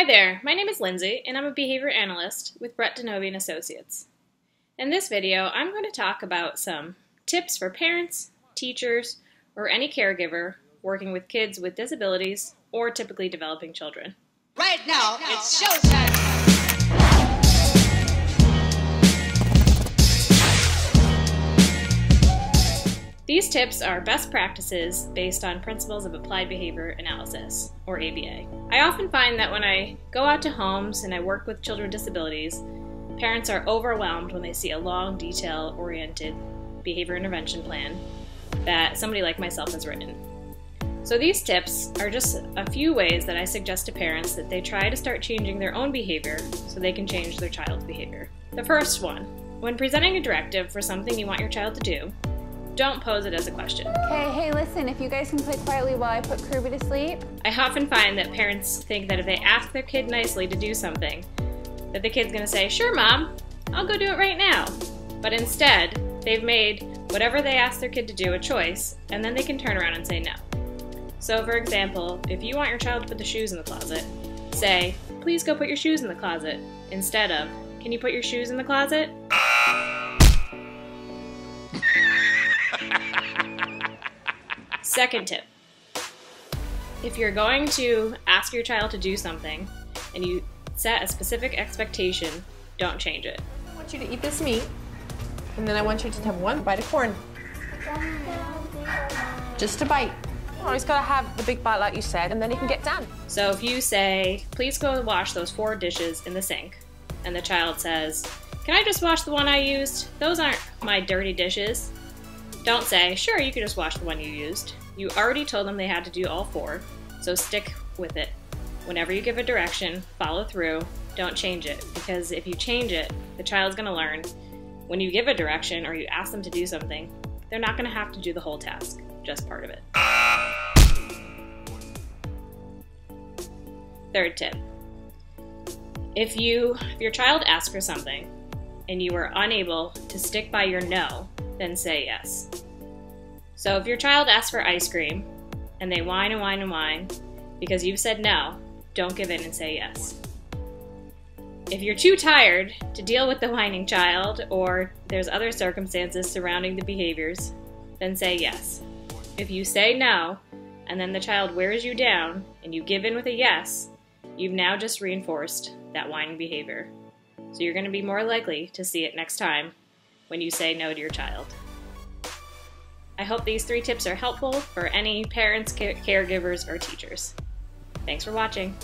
Hi there, my name is Lindsay and I'm a behavior analyst with Brett DiNovi Associates. In this video, I'm going to talk about some tips for parents, teachers, or any caregiver working with kids with disabilities or typically developing children. Right now, it's showtime! These tips are best practices based on principles of applied behavior analysis, or ABA. I often find that when I go out to homes and I work with children with disabilities, parents are overwhelmed when they see a long, detail-oriented behavior intervention plan that somebody like myself has written. So these tips are just a few ways that I suggest to parents that they try to start changing their own behavior so they can change their child's behavior. The first one, when presenting a directive for something you want your child to do, don't pose it as a question. Okay, hey listen, if you guys can play quietly while I put Kirby to sleep. I often find that parents think that if they ask their kid nicely to do something, that the kid's gonna say, "Sure mom, I'll go do it right now." But instead, they've made whatever they ask their kid to do a choice, and then they can turn around and say no. So for example, if you want your child to put the shoes in the closet, say, "Please go put your shoes in the closet," instead of, "Can you put your shoes in the closet?" Second tip, if you're going to ask your child to do something and you set a specific expectation, don't change it. I want you to eat this meat, and then I want you to have one bite of corn. Just a bite. Oh, he's got to have the big bite like you said, and then he can get done. So if you say, "Please go wash those 4 dishes in the sink," and the child says, "Can I just wash the one I used? Those aren't my dirty dishes." Don't say, "Sure, you can just wash the one you used." You already told them they had to do all 4, so stick with it. Whenever you give a direction, follow through, don't change it, because if you change it, the child's gonna learn when you give a direction or you ask them to do something, they're not gonna have to do the whole task, just part of it. Third tip, if your child asks for something and you are unable to stick by your no, then say yes. So if your child asks for ice cream and they whine and whine and whine because you've said no, don't give in and say yes. If you're too tired to deal with the whining child or there's other circumstances surrounding the behaviors, then say yes. If you say no and then the child wears you down and you give in with a yes, you've now just reinforced that whining behavior. So you're going to be more likely to see it next time when you say no to your child. I hope these 3 tips are helpful for any parents, caregivers, or teachers. Thanks for watching.